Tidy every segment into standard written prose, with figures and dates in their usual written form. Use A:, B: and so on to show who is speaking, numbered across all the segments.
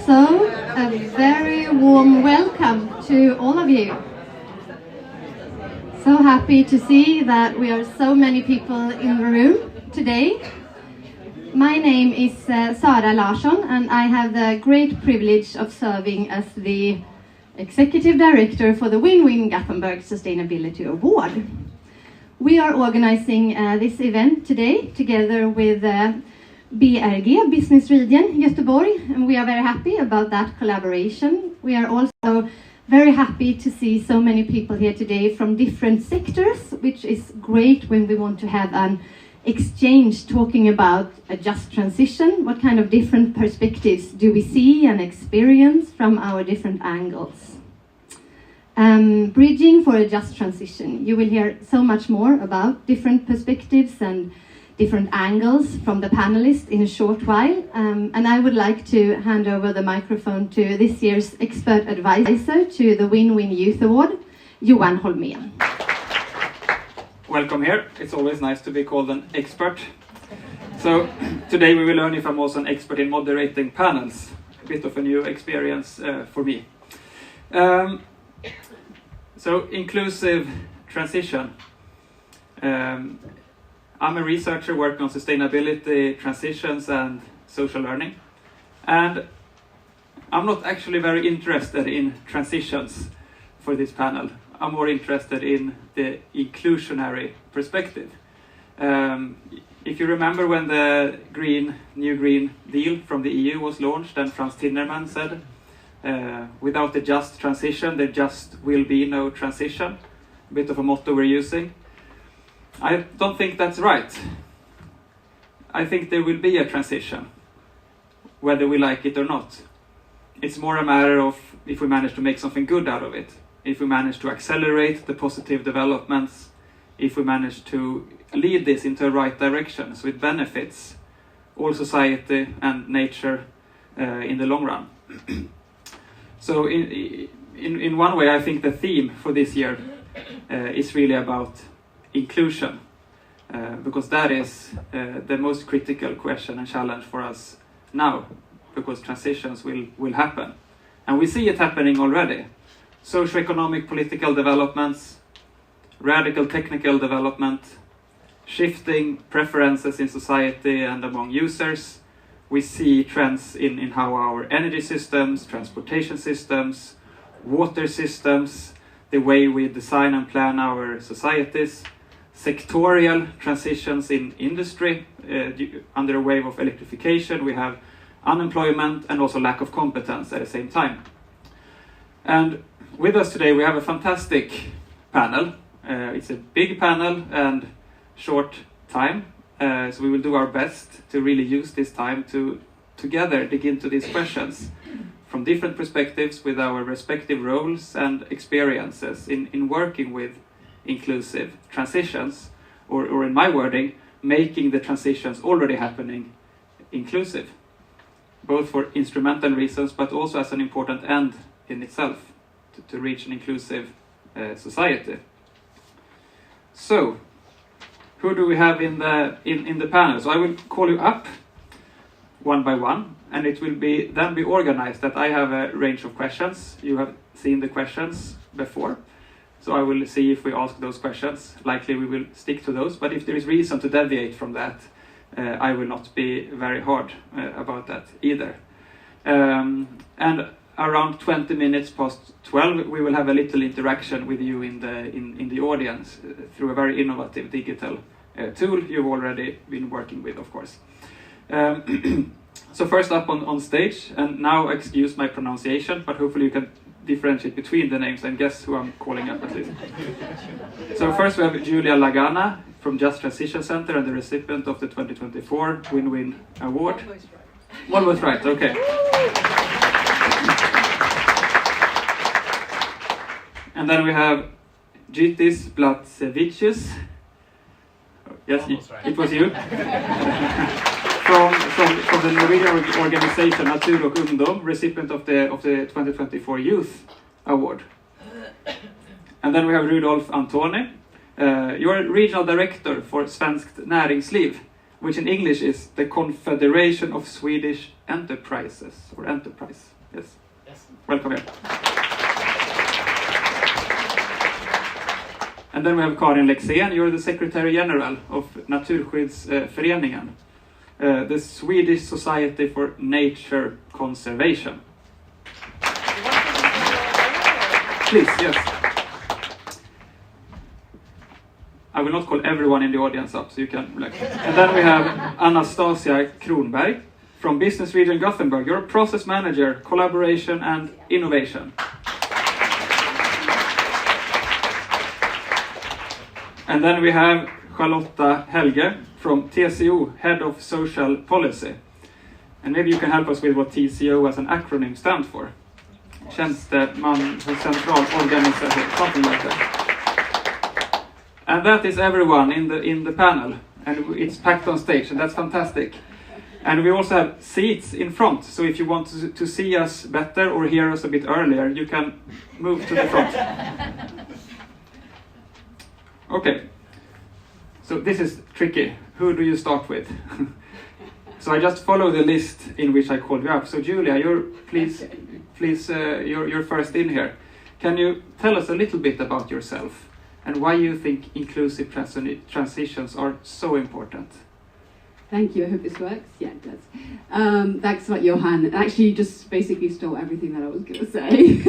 A: So, a very warm welcome to all of you. So happy to see that we are so many people in the room today. My name is Sara Larsson, and I have the great privilege of serving as the Executive Director for the Win-Win Gothenburg Sustainability Award. We are organizing this event today together with BRG, Business Region Göteborg, and we are very happy about that collaboration. We are also very happy to see so many people here today from different sectors, which is great when we want to have an exchange talking about a just transition. What kind of different perspectives do we see and experience from our different angles? Bridging for a just transition. You will hear so much more about different perspectives and different angles from the panelists in a short while. And I would like to hand over the microphone to this year's expert advisor to the Win-Win Youth Award, Johan Holmén.
B: Welcome here. It's always nice to be called an expert. So today we will learn if I'm also an expert in moderating panels. A bit of a new experience for me. So inclusive transition. I'm a researcher working on sustainability, transitions and social learning. And I'm not actually very interested in transitions for this panel. I'm more interested in the inclusionary perspective. If you remember when the New Green Deal from the EU was launched, and Frans Timmermans said, without a just transition, there just will be no transition. A bit of a motto we're using. I don't think that's right. I think there will be a transition, whether we like it or not. It's more a matter of if we manage to make something good out of it, if we manage to accelerate the positive developments, if we manage to lead this into the right direction so it benefits all society and nature in the long run. So in one way, I think the theme for this year is really about inclusion, because that is the most critical question and challenge for us now, because transitions will happen. And we see it happening already. Socioeconomic political developments, radical technical development, shifting preferences in society and among users. We see trends in how our energy systems, transportation systems, water systems, the way we design and plan our societies, sectorial transitions in industry. Under a wave of electrification, we have unemployment and also lack of competence at the same time. And with us today, we have a fantastic panel. It's a big panel and short time. So we will do our best to really use this time to together dig into these questions from different perspectives with our respective roles and experiences in working with inclusive transitions, or in my wording, making the transitions already happening inclusive, both for instrumental reasons but also as an important end in itself to reach an inclusive society. So, who do we have in the panel? So I will call you up one by one, and it will then be organized that I have a range of questions. You have seen the questions before, so I will see if we ask those questions. Likely we will stick to those, but if there is reason to deviate from that, I will not be very hard about that either. And around 20 minutes past 12, we will have a little interaction with you in the audience through a very innovative digital tool you've already been working with, of course. So first up on stage, and now excuse my pronunciation, but hopefully you can differentiate between the names and guess who I'm calling up at least. So first we have Giulia Laganà from Just Transition Center and the recipient of the 2024 Win-Win Award. One was right, okay. And then we have Gytis Blaževičius. Yes, it was you. from the Norwegian organization Natur Ungdom, recipient of the 2024 Youth Award. And then we have Rudolf Antoni. You are regional director for Svenskt Näringsliv. which in English is the Confederation of Swedish Enterprises, or Enterprise. Yes? Yes. Welcome here. And then we have Karin Lexén. You're the Secretary General of Naturskyddsföreningen, the Swedish Society for Nature Conservation. Please, yes. I will not call everyone in the audience up, so you can relax. And then we have Anastazia Kronberg from Business Region Gothenburg. You're a Process Manager, Collaboration and Innovation. And then we have Charlotta Helge from TCO, Head of Social Policy. And maybe you can help us with what TCO as an acronym stands for. Tjänsteman för centralorganisation, something like that. And that is everyone in the panel. And it's packed on stage, and that's fantastic. And we also have seats in front, so if you want to see us better or hear us a bit earlier, you can move to the front. Okay, so this is tricky. Who do you start with? So I just follow the list in which I called you up. So Giulia, you're first in here. Can you tell us a little bit about yourself and why you think inclusive transitions are so important?
C: Thank you, I hope this works. Yeah, it does. Thanks a lot, Johan. Actually, you just basically stole everything that I was going to say.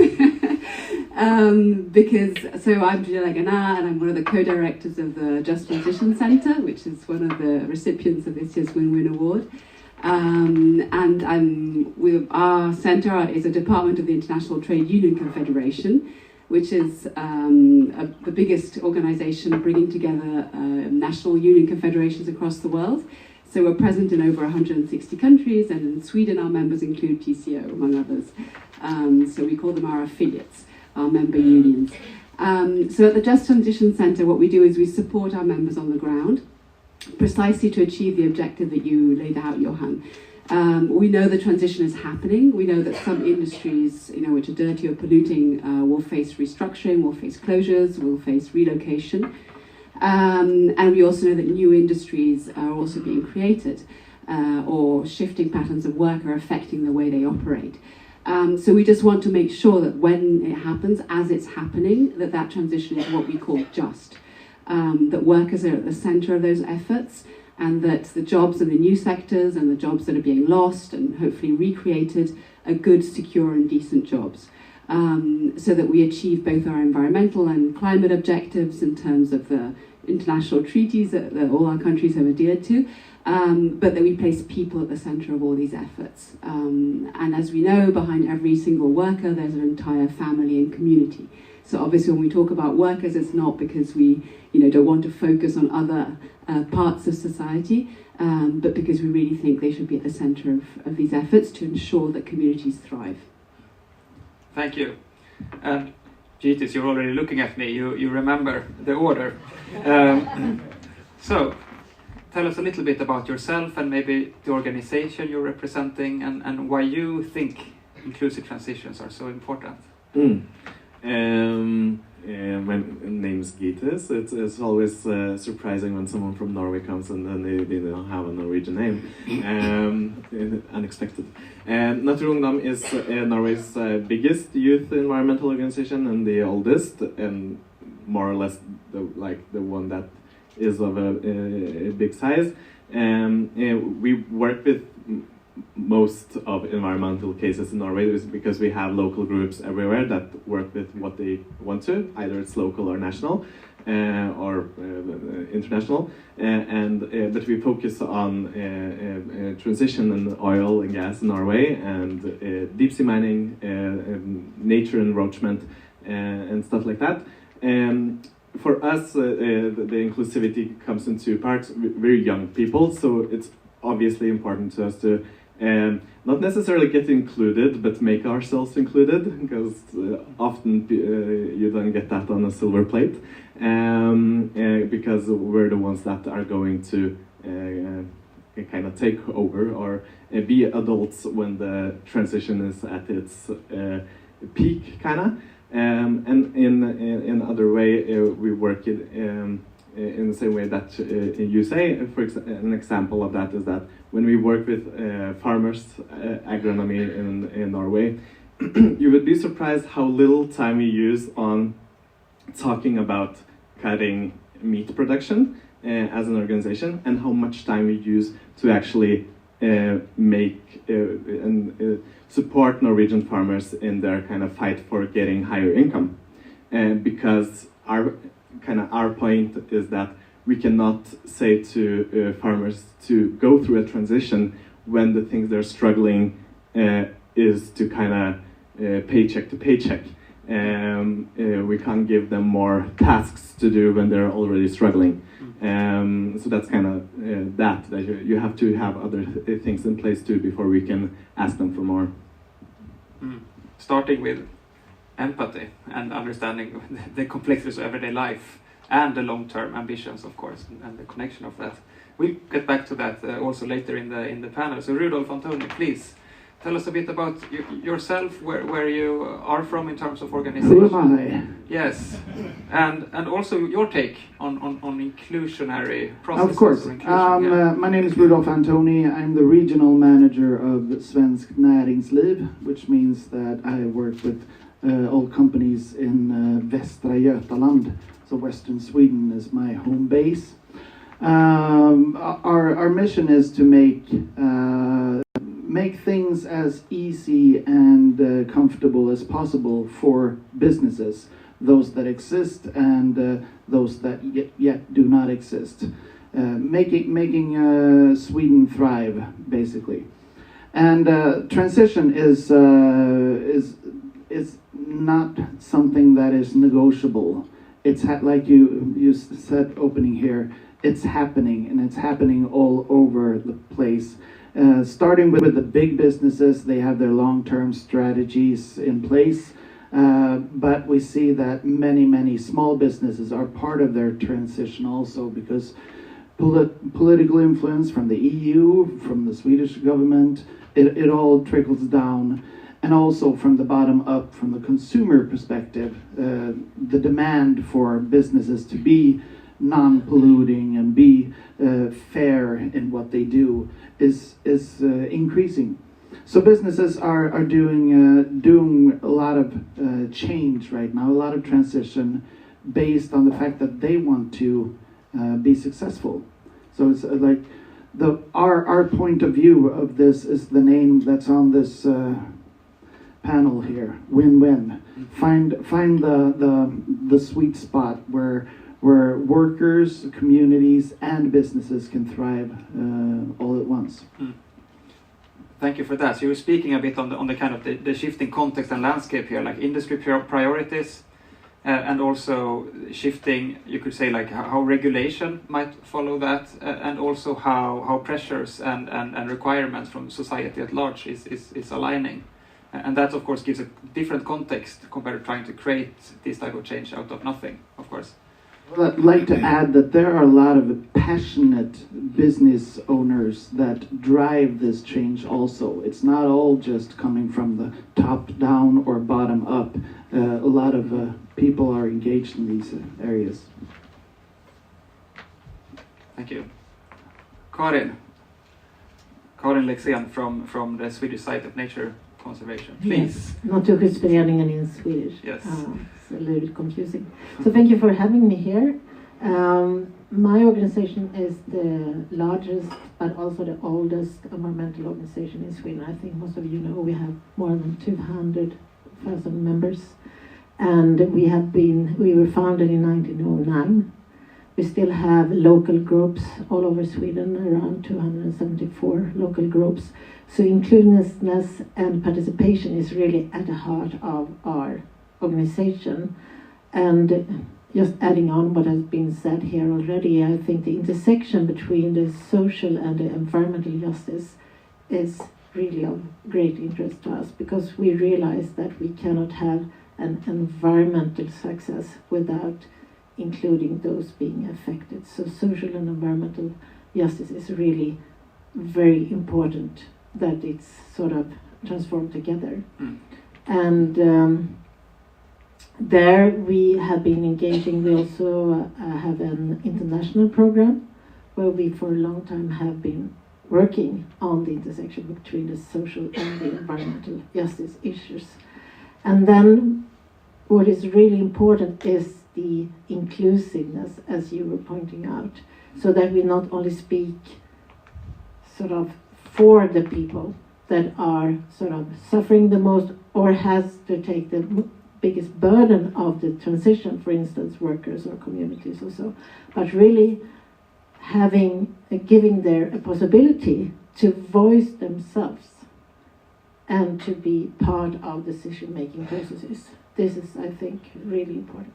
C: So I'm Giulia Laganà, and I'm one of the co-directors of the Just Transition Centre, which is one of the recipients of this year's Win-Win Award. Our centre is a department of the International Trade Union Confederation, which is the biggest organisation bringing together national union confederations across the world. So we're present in over 160 countries, and in Sweden our members include TCO, among others. So we call them our affiliates, our member unions. So at the Just Transition Centre, what we do is we support our members on the ground, precisely to achieve the objective that you laid out, Johan. We know the transition is happening. We know that some industries, which are dirty or polluting, will face restructuring, will face closures, will face relocation. And we also know that new industries are also being created, or shifting patterns of work are affecting the way they operate. So we just want to make sure that when it happens, as it's happening, that transition is what we call just. That workers are at the centre of those efforts, and that the jobs in the new sectors and the jobs that are being lost and hopefully recreated are good, secure and decent jobs. So that we achieve both our environmental and climate objectives in terms of the international treaties that all our countries have adhered to, but that we place people at the centre of all these efforts. And as we know, behind every single worker there's an entire family and community. So obviously when we talk about workers, it's not because we don't want to focus on other parts of society, but because we really think they should be at the centre of these efforts to ensure that communities thrive.
B: Thank you. And Gytis, you're already looking at me. You remember the order. So, tell us a little bit about yourself and maybe the organization you're representing, and why you think inclusive transitions are so important.
D: My name is Gytis. It's always surprising when someone from Norway comes and then they don't have a Norwegian name. Unexpected. Natur Ungdom is Norway's biggest youth environmental organization and the oldest, and more or less the one that is of a big size. We work with most of environmental cases in Norway because we have local groups everywhere that work with what they want to, either it's local or national or international, but we focus on transition in oil and gas in Norway, and deep sea mining, nature enrichment, and stuff like that. For us, the inclusivity comes in two parts: very young people, so it's obviously important to us to not necessarily get included, but make ourselves included, because often you don't get that on a silver plate, because we're the ones that are going to kind of take over or be adults when the transition is at its peak, kind of. And in other way, we work in the same way that you say. An example of that is that when we work with farmers, agronomy in Norway, you would be surprised how little time we use on talking about cutting meat production as an organization, and how much time we use to actually make and support Norwegian farmers in their kind of fight for getting higher income. Because our point is that we cannot say to farmers to go through a transition when the things they're struggling is to paycheck to paycheck. We can't give them more tasks to do when they're already struggling. So that's that you have to have other things in place too before we can ask them for more.
B: Starting with empathy and understanding the complexities of everyday life and the long-term ambitions, of course, and the connection of that. We'll get back to that also later in the panel. So Rudolf, Antoni, please tell us a bit about yourself, where you are from in terms of organization.
E: Who am I?
B: Yes, and also your take on inclusionary processes.
E: Of course. My name is Rudolf Antoni. I'm the regional manager of Svenskt Näringsliv, which means that I work with all companies in Västra Götaland. So Western Sweden is my home base. Our mission is to make things as easy and comfortable as possible for businesses, those that exist and those that yet do not exist, making Sweden thrive, basically. And transition is not something that is negotiable. It's like you said opening here. It's happening, and it's happening all over the place. Starting with the big businesses, they have their long-term strategies in place, but we see that many small businesses are part of their transition also, because political influence from the EU, from the Swedish government, it all trickles down, and also from the bottom up, from the consumer perspective, the demand for businesses to be non-polluting and be fair in what they do is increasing. So businesses are doing a lot of change right now, a lot of transition based on the fact that they want to be successful. So it's like our point of view of this is the name that's on this panel here: win-win. Find the sweet spot where workers, communities, and businesses can thrive all at once.
B: Thank you for that. So you were speaking a bit on the kind of the shifting context and landscape here, like industry priorities, and also shifting, you could say, like how regulation might follow that, and also how pressures and requirements from society at large is aligning. And that, of course, gives a different context compared to trying to create this type of change out of nothing, of course.
E: Well, I'd like to add that there are a lot of passionate business owners that drive this change also. It's not all just coming from the top down or bottom up. A lot of people are engaged in these areas.
B: Thank you. Karin Lexén from the Swedish site of Nature Conservation. Please.
F: Yes, Naturskyddsföreningen in Swedish.
B: Yes.
F: It's a little bit confusing. So thank you for having me here. My organization is the largest but also the oldest environmental organization in Sweden. I think most of you know we have more than 200,000 members, and we were founded in 1909. We still have local groups all over Sweden, around 274 local groups. So inclusiveness and participation is really at the heart of our organization. And just adding on what has been said here already, I think the intersection between the social and the environmental justice is really of great interest to us, because we realize that we cannot have an environmental success without including those being affected. So social and environmental justice is really very important, that it's sort of transformed together. And there we have been engaging. We also have an international program where we for a long time have been working on the intersection between the social and the environmental justice issues. And then what is really important is the inclusiveness, as you were pointing out, so that we not only speak sort of for the people that are sort of suffering the most or has to take the biggest burden of the transition, for instance, workers or communities or so, but really giving there a possibility to voice themselves and to be part of decision-making processes. This is, I think, really important.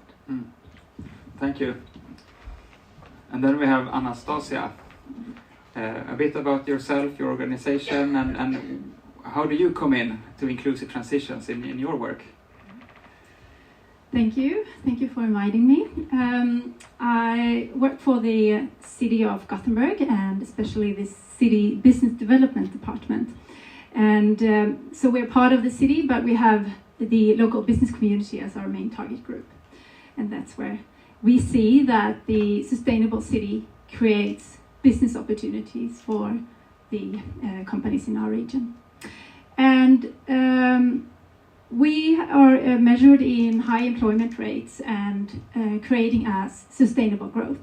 B: Thank you. And then we have Anastazia. A bit about yourself, your organization, and how do you come in to inclusive transitions in your work?
G: Thank you. Thank you for inviting me. I work for the city of Gothenburg and especially the city business development department. And so we're part of the city, but we have the local business community as our main target group. And that's where we see that the sustainable city creates business opportunities for the companies in our region. And we are measured in high employment rates and creating as sustainable growth.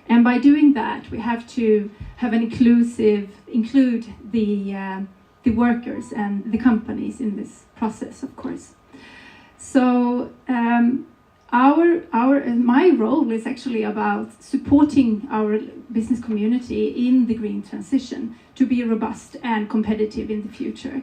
G: And by doing that, we have to have an include the workers and the companies in this process, of course. So my role is actually about supporting our business community in the green transition to be robust and competitive in the future.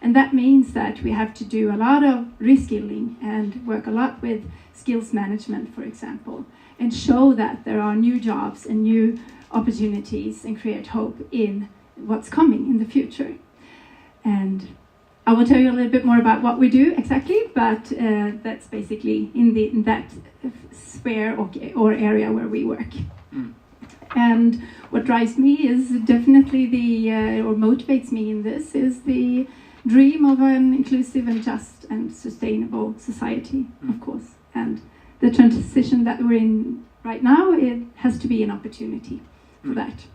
G: And that means that we have to do a lot of reskilling and work a lot with skills management, for example, and show that there are new jobs and new opportunities and create hope in what's coming in the future. And I will tell you a little bit more about what we do exactly, but that's basically in that sphere or area where we work. And what drives me is definitely or motivates me in this is the dream of an inclusive and just and sustainable society, of course. And the transition that we're in right now, it has to be an opportunity for that.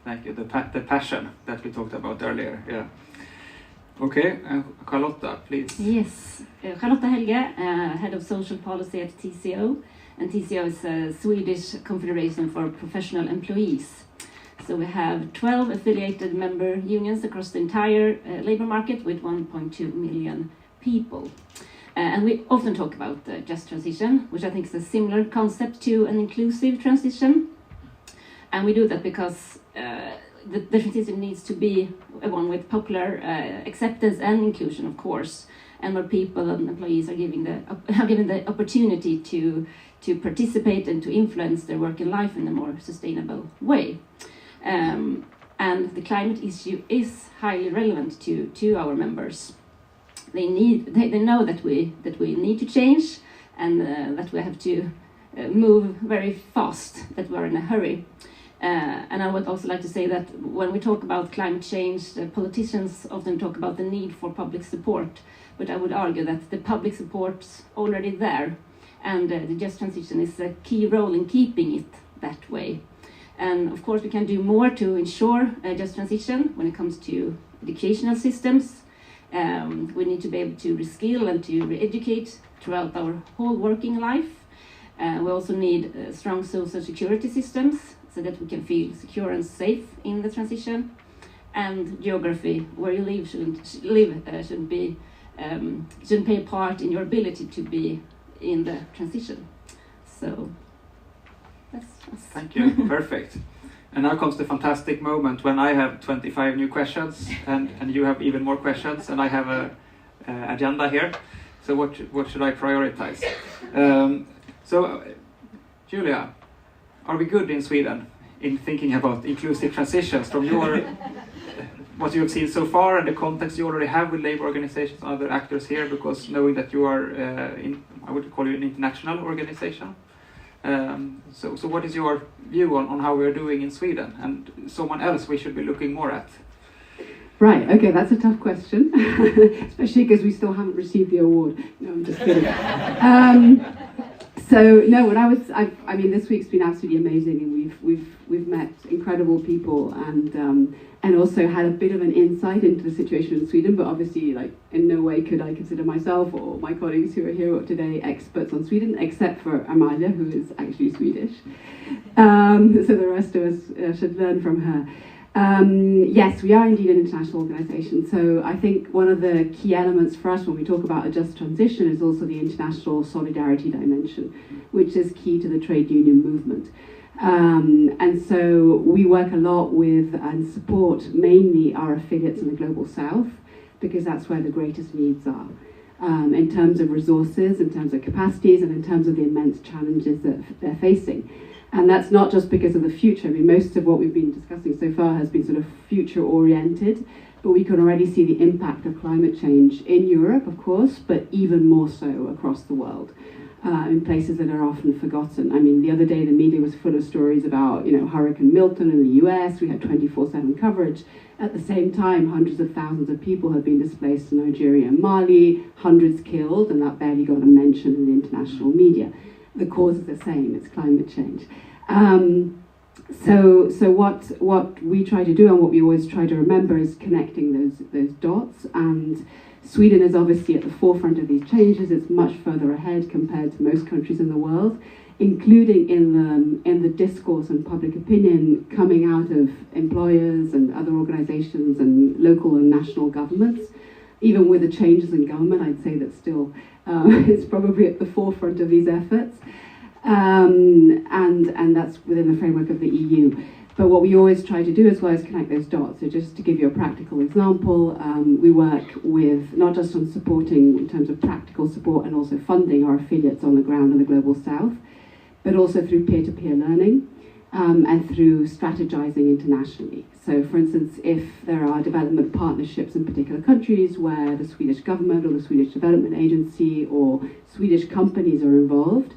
B: Thank you. The passion that we talked about earlier. Yeah. Okay, Charlotta, please.
H: Yes, Charlotta Helge, Head of Social Policy at TCO. And TCO is a Swedish confederation for professional employees. So we have 12 affiliated member unions across the entire labour market with 1.2 million people. And we often talk about just transition, which I think is a similar concept to an inclusive transition. And we do that because the transition needs to be one with popular acceptance and inclusion, of course, and where people and employees are given the opportunity to participate and to influence their work and life in a more sustainable way. And the climate issue is highly relevant to our members. They know that we need to change and that we have to move very fast, that we are in a hurry. And I would also like to say that when we talk about climate change, the politicians often talk about the need for public support, but I would argue that the public support's already there, and the just transition is a key role in keeping it that way. And of course we can do more to ensure a just transition when it comes to educational systems. We need to be able to reskill and to re-educate throughout our whole working life. We also need strong social security systems so that we can feel secure and safe in the transition. And geography, where you live shouldn't play a part in your ability to be in the transition. So that's us.
B: Thank you. Perfect. And now comes the fantastic moment when I have 25 new questions and you have even more questions, and I have a agenda here. So what should I prioritize? Giulia, are we good in Sweden in thinking about inclusive transitions from what you have seen so far and the context you already have with labor organizations and other actors here? Because knowing that you are I would call you an international organization. So what is your view on how we are doing in Sweden, and someone else we should be looking more at?
C: Right, okay, that's a tough question, especially because we still haven't received the award. No, I'm just kidding. So no, I mean, this week's been absolutely amazing, and we've met incredible people, and also had a bit of an insight into the situation in Sweden. But obviously, like, in no way could I consider myself or my colleagues who are here today experts on Sweden, except for Amalia, who is actually Swedish. So the rest of us should learn from her. Yes, we are indeed an international organisation. So I think one of the key elements for us when we talk about a just transition is also the international solidarity dimension, which is key to the trade union movement. And so we work a lot with and support mainly our affiliates in the Global South, because that's where the greatest needs are, in terms of resources, in terms of capacities, and in terms of the immense challenges that they're facing. And that's not just because of the future. I mean, most of what we've been discussing so far has been sort of future-oriented, but we can already see the impact of climate change in Europe, of course, but even more so across the world, in places that are often forgotten. I mean, the other day the media was full of stories about, Hurricane Milton in the US. We had 24/7 coverage. At the same time, hundreds of thousands of people have been displaced in Nigeria and Mali, hundreds killed, and that barely got a mention in the international media. The cause is the same, it's climate change. So what we try to do, and what we always try to remember, is connecting those dots. And Sweden is obviously at the forefront of these changes. It's much further ahead compared to most countries in the world, including in the discourse and public opinion coming out of employers and other organizations and local and national governments. Even with the changes in government, I'd say that still it's probably at the forefront of these efforts, and that's within the framework of the EU. But what we always try to do as well is connect those dots. So just to give you a practical example, we work with, not just on supporting in terms of practical support and also funding our affiliates on the ground in the Global South, but also through peer-to-peer learning and through strategizing internationally. So for instance, if there are development partnerships in particular countries where the Swedish government or the Swedish Development Agency or Swedish companies are involved,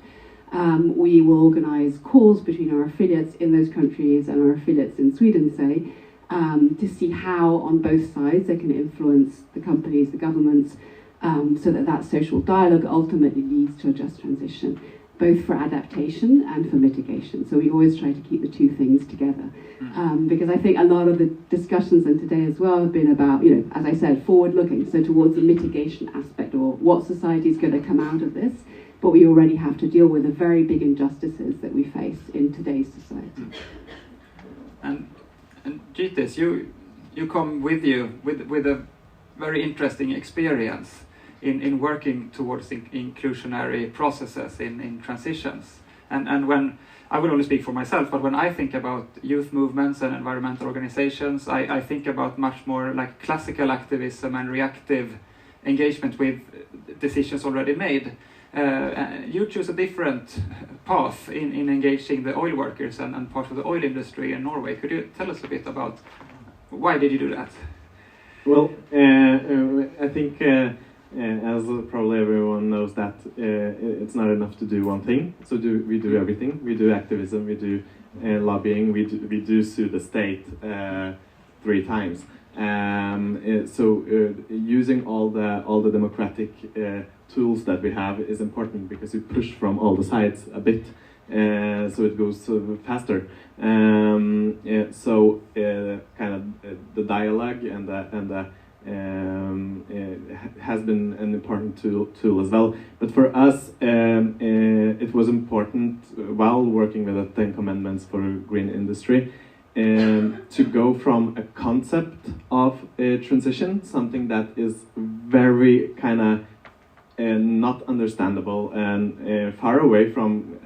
C: we will organize calls between our affiliates in those countries and our affiliates in Sweden, say, to see how on both sides they can influence the companies, the governments, so that social dialogue ultimately leads to a just transition, both for adaptation and for mitigation. So we always try to keep the two things together. Because I think a lot of the discussions in today as well have been about, as I said, forward-looking, so towards the mitigation aspect, or what society is going to come out of this. But we already have to deal with the very big injustices that we face in today's society.
B: And Gytis, you come with a very interesting experience in working towards inclusionary processes in transitions. And when, I will only speak for myself, but when I think about youth movements and environmental organizations, I think about much more like classical activism and reactive engagement with decisions already made. You choose a different path in engaging the oil workers and parts of the oil industry in Norway. Could you tell us a bit about why did you do that?
D: Well, I think as probably everyone knows that it's not enough to do one thing. So we do everything. We do activism, we do lobbying, we do sue the state 3 times. So using all the democratic tools that we have is important, because we push from all the sides a bit, so it goes faster. So kind of the dialogue and the has been an important tool as well. But for us, it was important while working with the 10 Commandments for green industry to go from a concept of a transition, something that is very kind of not understandable and far away from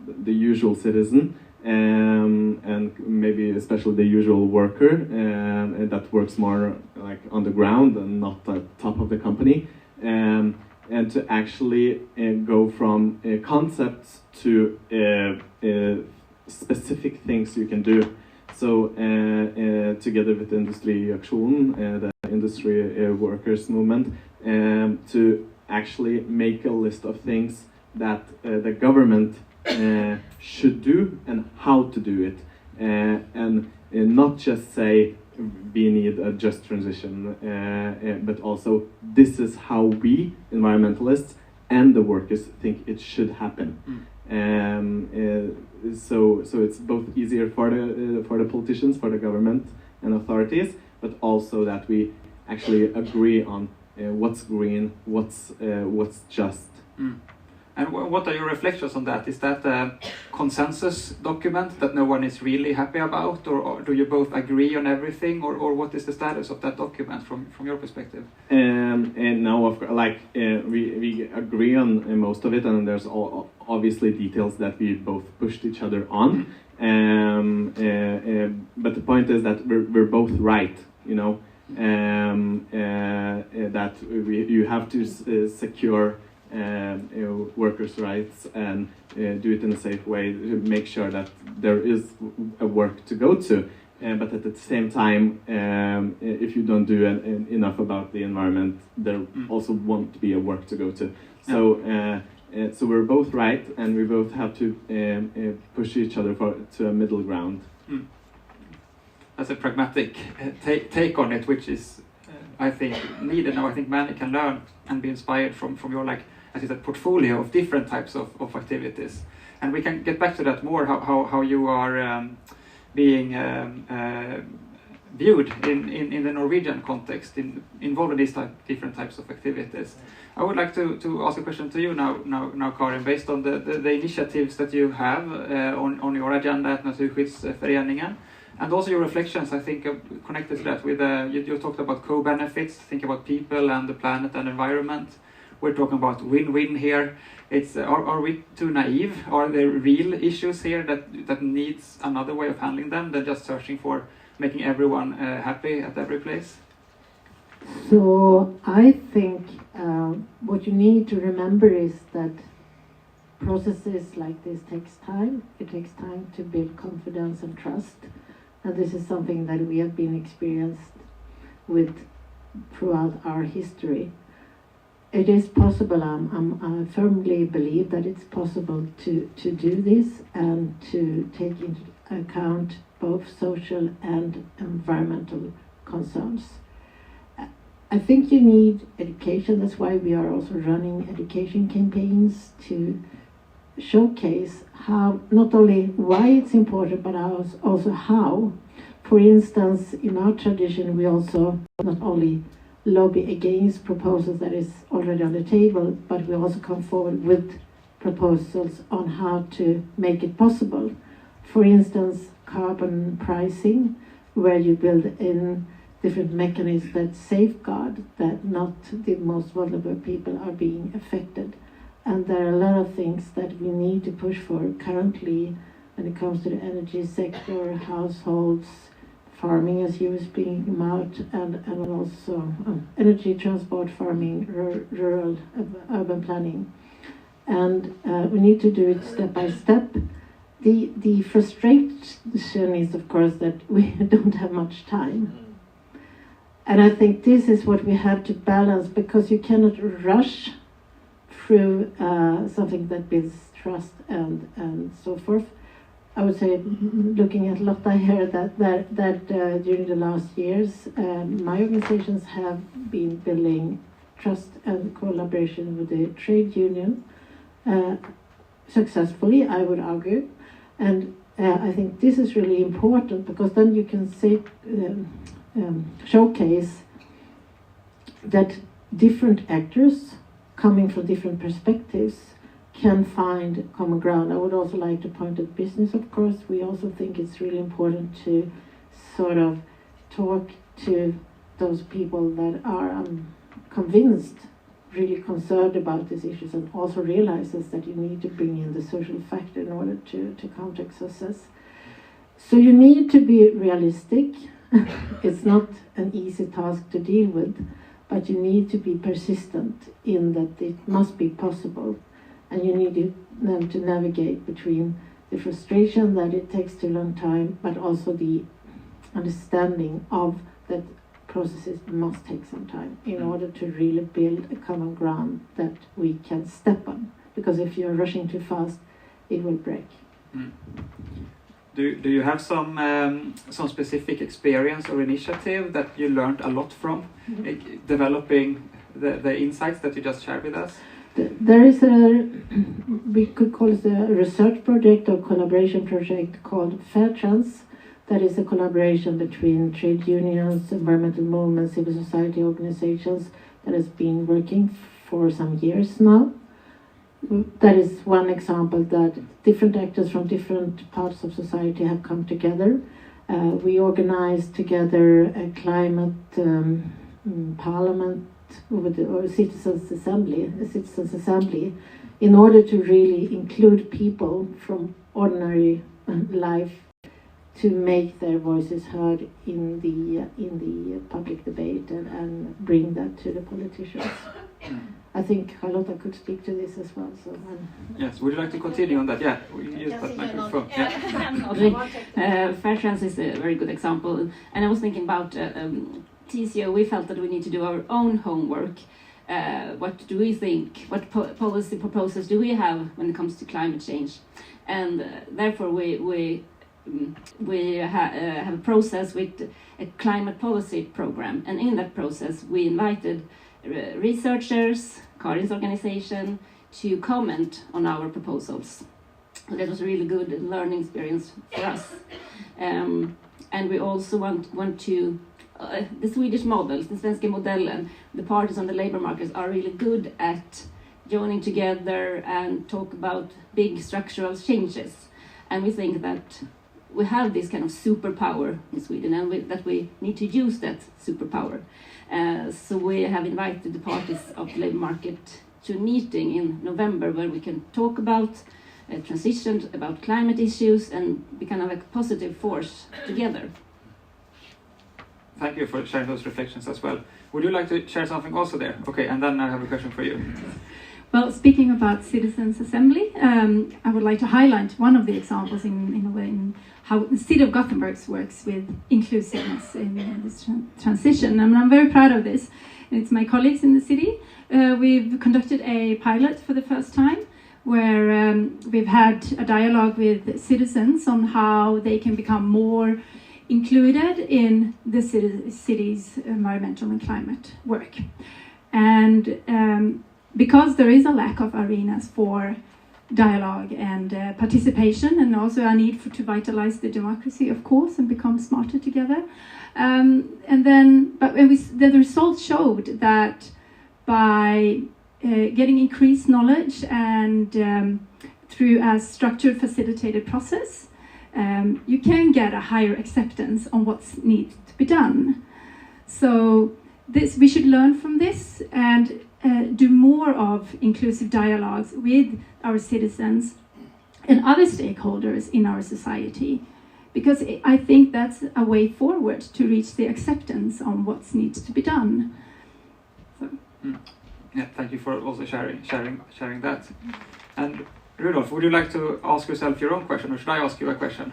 D: the usual citizen, and maybe especially the usual worker that works more like on the ground and not at the top of the company, and to actually go from concepts to specific things you can do. So together with Industri Aksjon, the industry workers movement, to actually make a list of things that the government should do and how to do it, and not just say we need a just transition, but also this is how we environmentalists and the workers think it should happen. So it's both easier for the politicians, for the government and authorities, but also that we actually agree on what's green, what's just.
B: And what are your reflections on that? Is that a consensus document that no one is really happy about, or do you both agree on everything, or what is the status of that document from your perspective?
D: And now, of course, like we agree on most of it, and there's obviously details that we both pushed each other on. But the point is that we're both right, you know, that you have to secure workers' rights and do it in a safe way to make sure that there is a work to go to. But at the same time, if you don't do enough about the environment, there also won't be a work to go to. So, so we're both right, and we both have to push each other to a middle ground.
B: That's a pragmatic take on it, which is, I think, needed now. I think many can learn and be inspired from your, like, as you said, portfolio of different types of activities. And we can get back to that more, how you are being viewed in the Norwegian context, involved in these different types of activities. I would like to ask a question to you now, Karin, based on the initiatives that you have on your agenda at Naturskyddsföreningen, and also your reflections, I think, connected to that with, you talked about co-benefits, think about people and the planet and environment. We're talking about win-win here. Are we too naive? Are there real issues here that needs another way of handling them than just searching for making everyone happy at every place?
F: So I think what you need to remember is that processes like this takes time. It takes time to build confidence and trust. And this is something that we have been experienced with throughout our history. It is possible, I firmly believe that it's possible to do this and to take into account both social and environmental concerns. I think you need education. That's why we are also running education campaigns to showcase how, not only why it's important, but also how. For instance, in our tradition, we also not only lobby against proposals that is already on the table, but we also come forward with proposals on how to make it possible. For instance, carbon pricing, where you build in different mechanisms that safeguard that not the most vulnerable people are being affected. And there are a lot of things that we need to push for currently when it comes to the energy sector, households, farming, as you were speaking about, and also energy, transport, farming, rural, urban planning. And we need to do it step by step. The frustration is, of course, that we don't have much time. And I think this is what we have to balance, because you cannot rush through something that builds trust and so forth. I would say, looking at Lotta here, that during the last years, my organizations have been building trust and collaboration with the trade union successfully, I would argue. And I think this is really important, because then you can say, showcase that different actors coming from different perspectives can find common ground. I would also like to point at business, of course. We also think it's really important to sort of talk to those people that are convinced, really concerned about these issues, and also realizes that you need to bring in the social factor in order to come to success. So you need to be realistic. It's not an easy task to deal with, but you need to be persistent in that it must be possible. And you need them to navigate between the frustration that it takes too long time, but also the understanding of that processes must take some time in order to really build a common ground that we can step on. Because if you're rushing too fast, it will break.
B: Do you have some specific experience or initiative that you learned a lot from developing the insights that you just shared with us?
F: There is we could call it a research project or collaboration project called Fair Trans. That is a collaboration between trade unions, environmental movements, civil society organizations that has been working for some years now. That is one example that different actors from different parts of society have come together. We organized together a climate parliament or a citizens assembly in order to really include people from ordinary life to make their voices heard in the public debate and bring that to the politicians. I think Charlotta could speak to this as well. So
B: yes, would you like to continue on that? Yeah, we use that microphone.
H: Fair Trans is a very good example, and I was thinking about TCO. We felt that we need to do our own homework. What do we think? What policy proposals do we have when it comes to climate change? And therefore, we have a process with a climate policy program, and in that process, we invited researchers, Karin's organization, to comment on our proposals. So that was a really good learning experience for us. And we also want to the Swedish models, the Svenska modellen, the parties on the labor markets are really good at joining together and talk about big structural changes. And we think that we have this kind of superpower in Sweden, and that we need to use that superpower. So we have invited the parties of the labour market to a meeting in November where we can talk about transition, about climate issues, and be kind of a positive force together.
B: Thank you for sharing those reflections as well. Would you like to share something also there? Okay, and then I have a question for you.
G: Well, speaking about citizens' assembly, I would like to highlight one of the examples in how the city of Gothenburg works with inclusiveness in this transition. And I'm very proud of this. It's my colleagues in the city. We've conducted a pilot for the first time where we've had a dialogue with citizens on how they can become more included in the city's environmental and climate work. And because there is a lack of arenas for dialogue and participation, and also a need to vitalize the democracy, of course, and become smarter together. The results showed that by getting increased knowledge and through a structured, facilitated process, you can get a higher acceptance on what needs to be done. So we should learn from this and do more of inclusive dialogues with our citizens and other stakeholders in our society, because I think that's a way forward to reach the acceptance on what needs to be done. So.
B: Yeah, thank you for also sharing that. And Rudolf, would you like to ask yourself your own question, or should I ask you a question?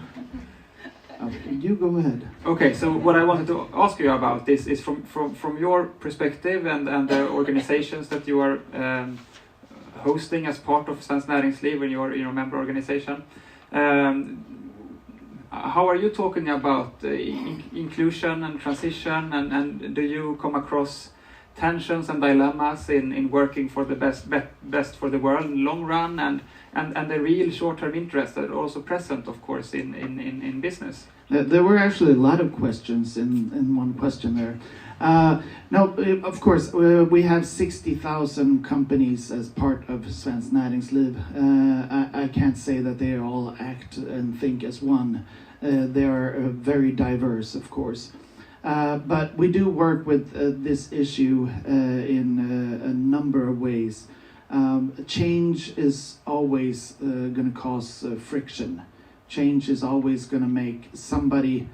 E: You go ahead.
B: Okay, so what I wanted to ask you about this is from your perspective and the organizations that you are hosting as part of Svenskt Näringsliv in your member organization. How are you talking about inclusion and transition, and do you come across tensions and dilemmas in working for the best for the world in the long run, and the real short-term interests that are also present, of course, in business?
E: There were actually a lot of questions in one question there. No, of course, we have 60,000 companies as part of Svenskt Näringsliv. I can't say that they all act and think as one. They are very diverse, of course. But we do work with this issue in a number of ways. Change is always going to cause friction. Change is always going to make somebody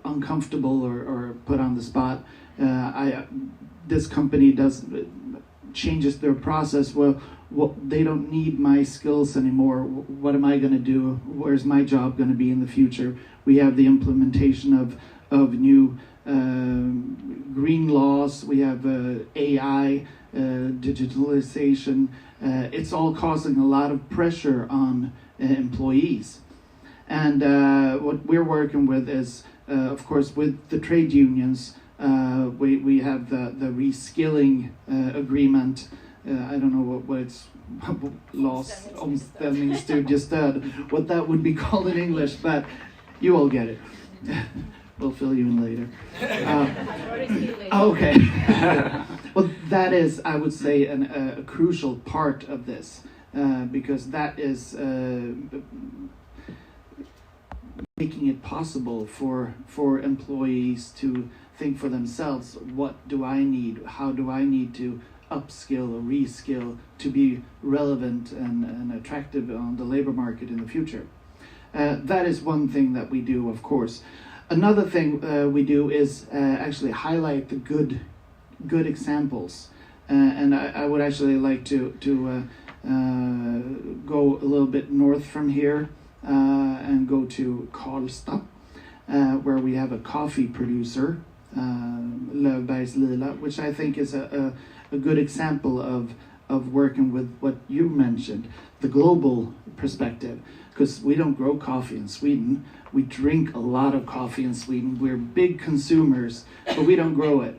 E: uncomfortable or put on the spot. This company changes their process. Well, they don't need my skills anymore. What am I going to do? Where's my job going to be in the future? We have the implementation of new green laws. We have AI, digitalization. It's all causing a lot of pressure on employees. And what we're working with is, of course, with the trade unions, we have the reskilling agreement. I don't know what it's omställningsstudiestöd, what that would be called in English, but you all get it. We'll fill you in later. Okay. Well, that is, I would say, a crucial part of this, because that is making it possible for employees to think for themselves, what do I need? How do I need to upskill or reskill to be relevant and attractive on the labor market in the future? That is one thing that we do, of course. Another thing we do is actually highlight the good examples, and I would actually like to go a little bit north from here and go to Karlstad, where we have a coffee producer, Löfbergs Lila, which I think is a good example of working with what you mentioned, the global perspective, because we don't grow coffee in Sweden. We drink a lot of coffee in Sweden. We're big consumers, but we don't grow it.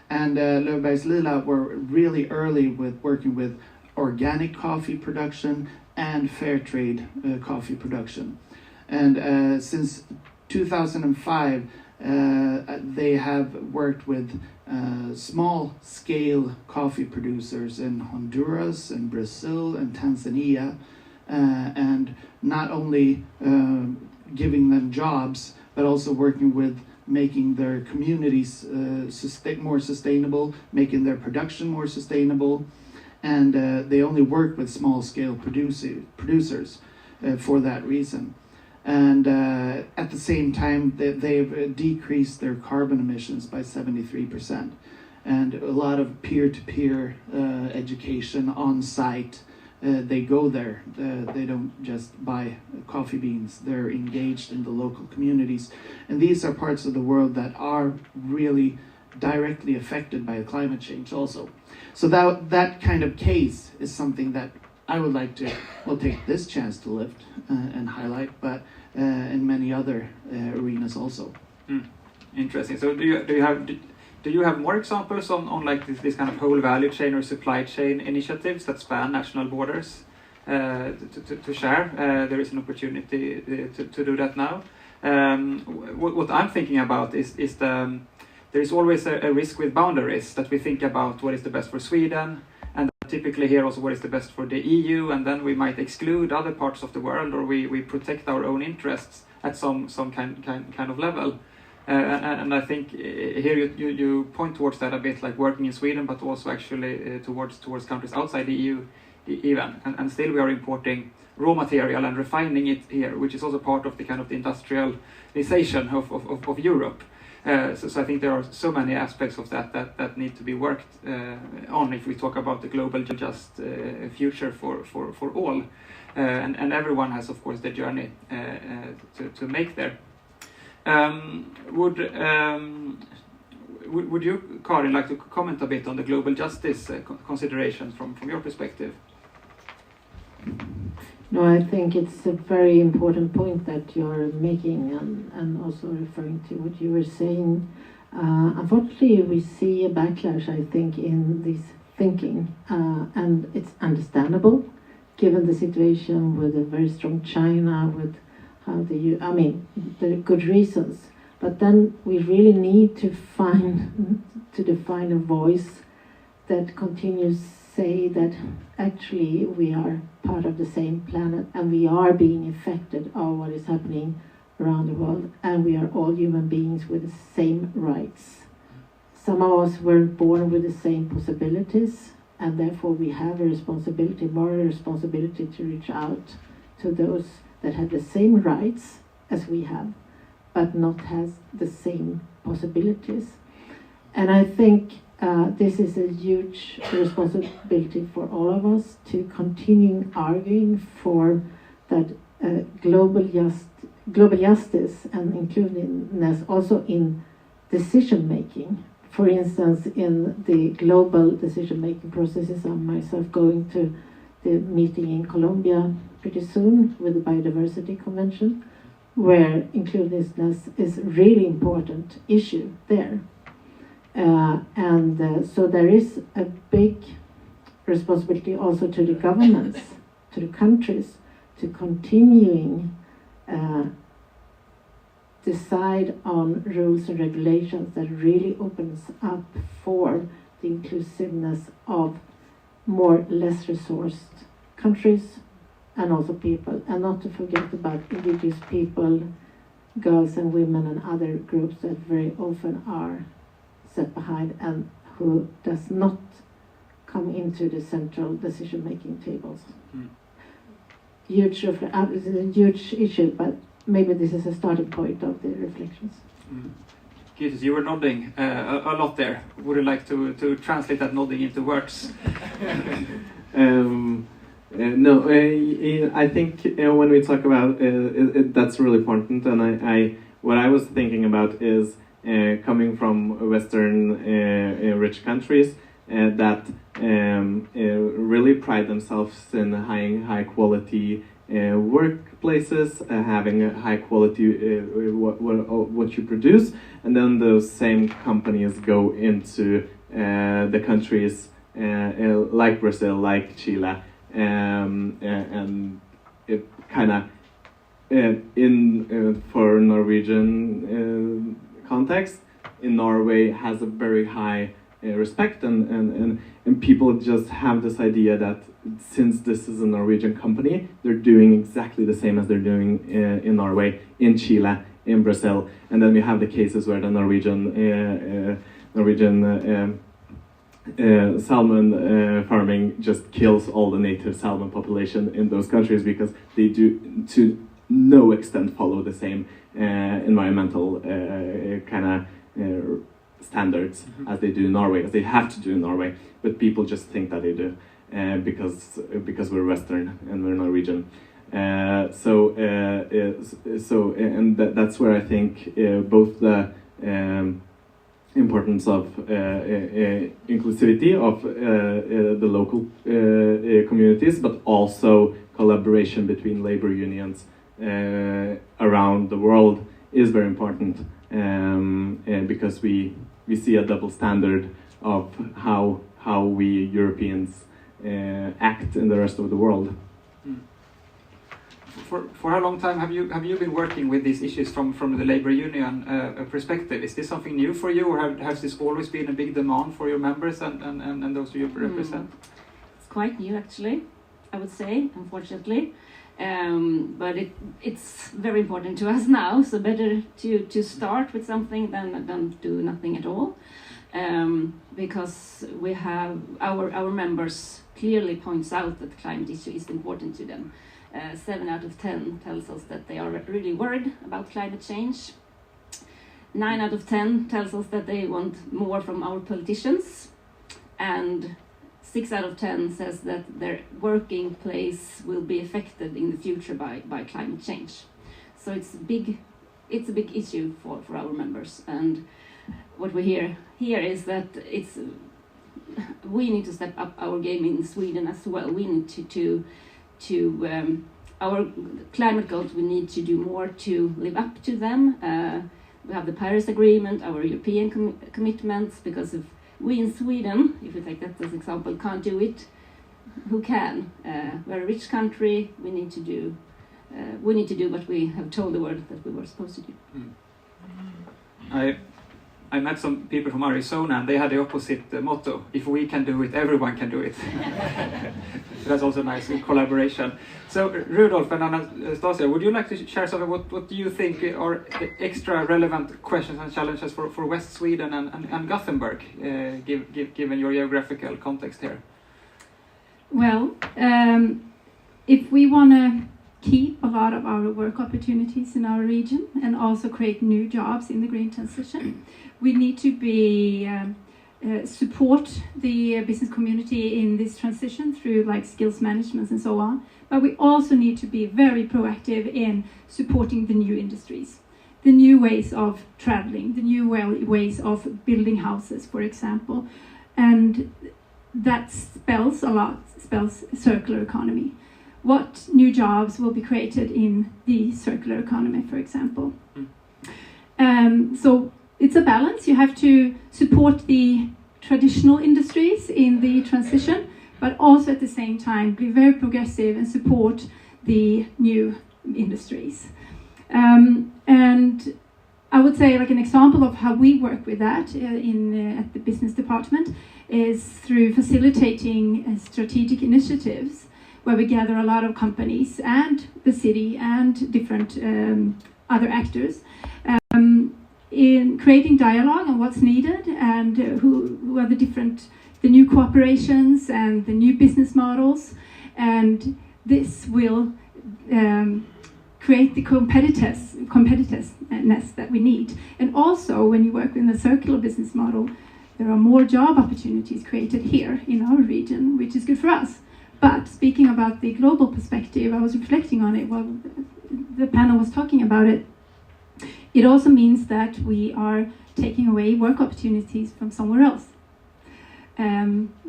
E: And Löfbergs Lila were really early with working with organic coffee production and fair trade coffee production. And since 2005, they have worked with small-scale coffee producers in Honduras and Brazil and Tanzania, and not only giving them jobs, but also working with making their communities more sustainable, making their production more sustainable, and they only work with small-scale producers for that reason. And at the same time, they've decreased their carbon emissions by 73%. And a lot of peer-to-peer education on site. They go there. They don't just buy coffee beans. They're engaged in the local communities. And these are parts of the world that are really directly affected by climate change also. So that kind of case is something that I would like to take this chance to lift and highlight, but in many other arenas also.
B: Interesting. So do you have more examples on like this kind of whole value chain or supply chain initiatives that span national borders to share? There is an opportunity to do that now. What I'm thinking about is there is always a risk with boundaries, that we think about what is the best for Sweden, and typically here also what is the best for the EU, and then we might exclude other parts of the world, or we protect our own interests at some kind of level. And I think here you point towards that a bit, like working in Sweden, but also actually towards countries outside the EU even. And still we are importing raw material and refining it here, which is also part of the kind of the industrialization of Europe. So I think there are so many aspects of that need to be worked on if we talk about the global just future for all. And everyone has, of course, the journey to make there. Would you, Karin, like to comment a bit on the global justice considerations from your perspective?
F: No, I think it's a very important point that you're making, and also referring to what you were saying. Unfortunately, we see a backlash, I think, in this thinking, and it's understandable, given the situation with a very strong China, with how there are good reasons. But then we really need to define a voice that continues say that actually we are part of the same planet, and we are being affected by what is happening around the world, and we are all human beings with the same rights. Some of us weren't born with the same possibilities, and therefore we have a responsibility, moral responsibility, to reach out to those that have the same rights as we have, but not has the same possibilities. And I think this is a huge responsibility for all of us to continue arguing for that global justice, and inclusiveness also in decision making. For instance, in the global decision making processes, I'm myself going to the meeting in Colombia pretty soon with the Biodiversity Convention, where inclusiveness is a really important issue there. So there is a big responsibility also to the governments, to the countries, to continuing decide on rules and regulations that really opens up for the inclusiveness of more less resourced countries and also people, and not to forget about indigenous people, girls and women and other groups that very often are set behind and who does not come into the central decision-making tables. This is a huge issue, but maybe this is a starting point of the reflections.
B: Gytis, you were nodding a lot there. Would you like to translate that nodding into words?
D: No, I think when we talk about that's really important, and what I was thinking about is coming from Western rich countries that really pride themselves in high quality workplaces, having high quality what you produce, and then those same companies go into the countries like Brazil, like Chile, and it kind of for Norwegian context, in Norway has a very high respect, and people just have this idea that since this is a Norwegian company, they're doing exactly the same as they're doing in Norway, in Chile, in Brazil, and then we have the cases where the Norwegian salmon farming just kills all the native salmon population in those countries because they do to no extent follow the same environmental kind of standards as they do in Norway, as they have to do in Norway, but people just think that they do because we're Western and we're Norwegian. So that's where I think both the importance of inclusivity of the local communities, but also collaboration between labor unions around the world is very important, because we see a double standard of how we Europeans act in the rest of the world.
B: For how long time have you been working with these issues from the labor union perspective? Is this something new for you, or has this always been a big demand for your members and those you represent?
H: It's quite new, actually, I would say, unfortunately. But it's very important to us now, so better to start with something than do nothing at all. Because we have our members clearly points out that the climate issue is important to them. 7 out of 10 tells us that they are really worried about climate change. 9 out of 10 tells us that they want more from our politicians, and 6 out of 10 says that their working place will be affected in the future by climate change. So it's a big issue for our members, and what we hear here is that we need to step up our game in Sweden as well. We need to our climate goals, we need to do more to live up to them. We have the Paris Agreement, our European commitments, because if we in Sweden, if we take that as an example, can't do it, who can? We're a rich country, we need to do what we have told the world that we were supposed to do.
B: I met some people from Arizona, and they had the opposite motto: if we can do it, everyone can do it. So that's also a nice collaboration. So Rudolf and Anastazia, would you like to share something? What do you think are the extra relevant questions and challenges for West Sweden and Gothenburg, given your geographical context here?
G: Well, if we want to keep a lot of our work opportunities in our region and also create new jobs in the green transition, we need to be support the business community in this transition through like skills management and so on. But we also need to be very proactive in supporting the new industries, the new ways of traveling, the new ways of building houses, for example. And that spells circular economy. what new jobs will be created in the circular economy, for example. So it's a balance. You have to support the traditional industries in the transition, but also at the same time be very progressive and support the new industries. And I would say, like, an example of how we work with that at the business department is through facilitating strategic initiatives where we gather a lot of companies and the city and different other actors in creating dialogue on what's needed and who are the new cooperations and the new business models, and this will create the competitiveness that we need. And also, when you work in the circular business model, there are more job opportunities created here in our region, which is good for us. But speaking about the global perspective, I was reflecting on it while the panel was talking about it. It also means that we are taking away work opportunities from somewhere else.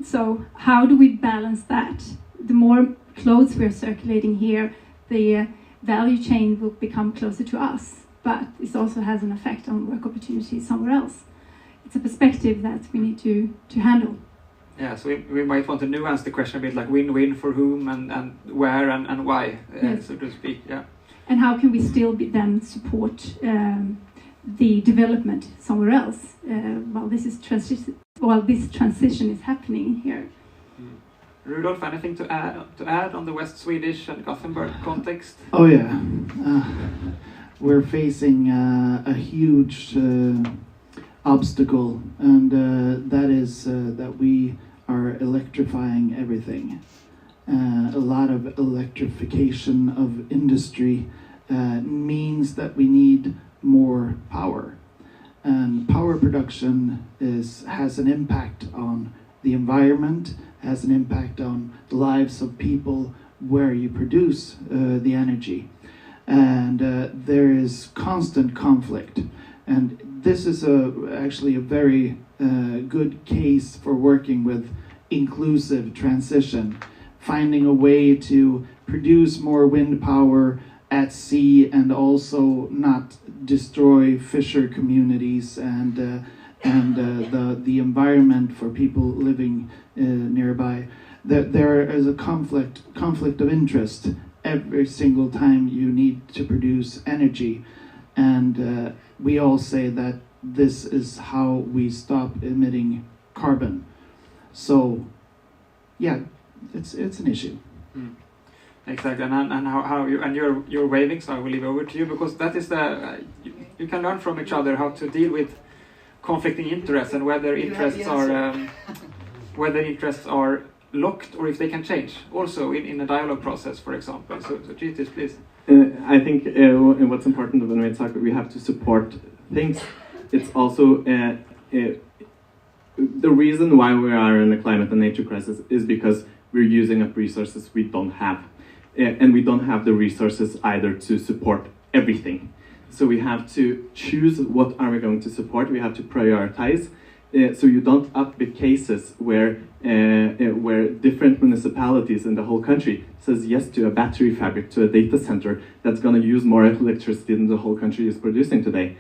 G: So how do we balance that? The more clothes we're circulating here, the value chain will become closer to us, but it also has an effect on work opportunities somewhere else. It's a perspective that we need to handle.
B: Yeah, so we might want to nuance the question a bit, like win-win for whom and where and why,
G: yes.
B: So to speak. Yeah.
G: And how can we still then support the development somewhere else while this transition is happening here?
B: Rudolf, anything to add on the West Swedish and Gothenburg context?
E: Oh yeah, we're facing a huge obstacle, and that is that we are electrifying everything. A lot of electrification of industry means that we need more power, and power production has an impact on the environment, has an impact on the lives of people where you produce the energy, and there is constant conflict. And this is actually a very good case for working with inclusive transition, finding a way to produce more wind power at sea and also not destroy fisher communities and the environment for people living nearby. There is a conflict of interest every single time you need to produce energy, and we all say that this is how we stop emitting carbon. So, yeah, it's an issue.
B: Exactly, and how you're waving, so I will leave over to you, because that is you can learn from each other how to deal with conflicting interests and whether interests are locked or if they can change. Also in a dialogue process, for example. So Gytis, please.
D: I think what's important when we talk, we have to support things. It's also the reason why we are in a climate and nature crisis is because we're using up resources we don't have. And we don't have the resources either to support everything. So we have to choose what are we going to support. We have to prioritize. So you don't up the cases where different municipalities in the whole country says yes to a battery fabric, to a data center that's going to use more electricity than the whole country is producing today.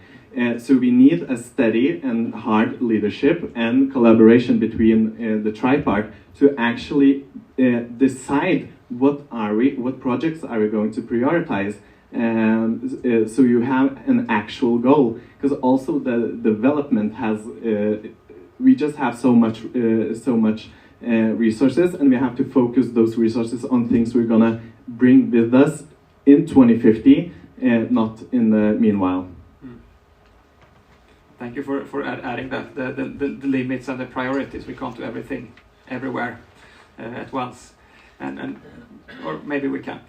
D: So we need a steady and hard leadership and collaboration between the tripart to actually decide what projects are we going to prioritize. So you have an actual goal, because also the development has we just have so much resources, and we have to focus those resources on things we're gonna bring with us in 2050, not in the meanwhile.
B: Thank you for adding that, the limits and the priorities. We can't do everything everywhere at once, or maybe we can't.